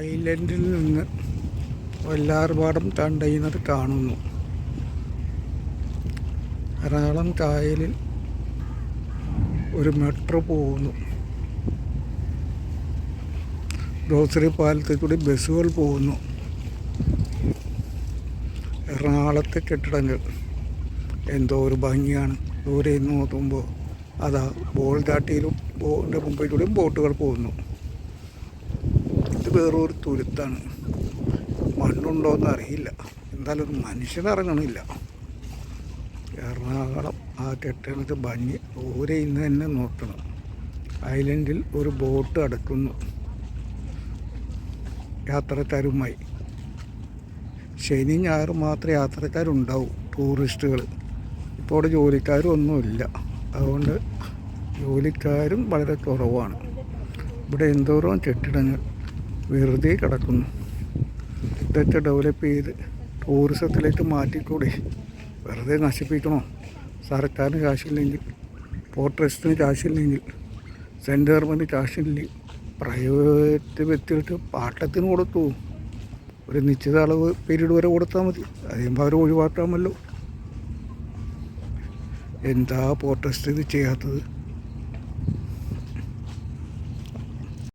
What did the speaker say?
ഐലൻഡിൽ നിന്ന് വല്ലാർപാടം കണ്ടെയ്നർ കാണുന്നു. എറണാകുളം കായലിൽ ഒരു മെട്രോ പോകുന്നു. ഗ്രോസറി പാലത്തിൽ കൂടി ബസ്സുകൾ പോകുന്നു. എറണാകുളത്തെ കെട്ടിടങ്ങൾ എന്തോ ഒരു ഭംഗിയാണ്. ദൂരെ നിന്ന് നോക്കുമ്പോൾ അതാ ബോൾഗാട്ടിയിലും ബോട്ടിൻ്റെ മുമ്പിലൂടെയും ബോട്ടുകൾ പോകുന്നു. ഇത് വേറൊരു തുരുത്താണ്. മണ്ണുണ്ടോയെന്ന് അറിയില്ല. എന്തായാലും ഒരു മനുഷ്യനിറങ്ങണില്ല. എറണാകുളം ആ കെട്ടിടത്ത് ഭംഗി ദൂരെ ഇന്ന് തന്നെ നോക്കണം. ഐലൻഡിൽ ഒരു ബോട്ട് അടുക്കുന്നു യാത്രക്കാരുമായി. ശനി ഞായർ മാത്രമേ യാത്രക്കാരുണ്ടാവൂ, ടൂറിസ്റ്റുകൾ. ഇപ്പോൾ അവിടെ ജോലിക്കാരും ഒന്നുമില്ല. അതുകൊണ്ട് ജോലിക്കാരും വളരെ കുറവാണ്. ഇവിടെ എന്തോരം കെട്ടിടങ്ങൾ വെറുതെ കിടക്കുന്നു. ഇതൊക്കെ ഡെവലപ്പ് ചെയ്ത് ടൂറിസത്തിലേക്ക് മാറ്റിക്കൂടെ? വെറുതെ നശിപ്പിക്കണോ? സർക്കാരിന് കാശില്ലെങ്കിൽ, പോർട്ട് ട്രസ്റ്റിന് കാശില്ലെങ്കിൽ, സെൻറ്റ് ഗവൺമെൻറ് കാശില്ലെങ്കിൽ, പ്രൈവറ്റ് വ്യക്തികൾക്ക് പാട്ടത്തിന് കൊടുത്തു. ഒരു നിശ്ചിത അളവ് പീരീഡ് വരെ കൊടുത്താൽ മതി. അതിനുമ്പോൾ അവർ ഒഴിവാക്കാമല്ലോ. എന്താ പോർട്ട് ട്രസ്റ്റ് ഇത് ചെയ്യാത്തത്?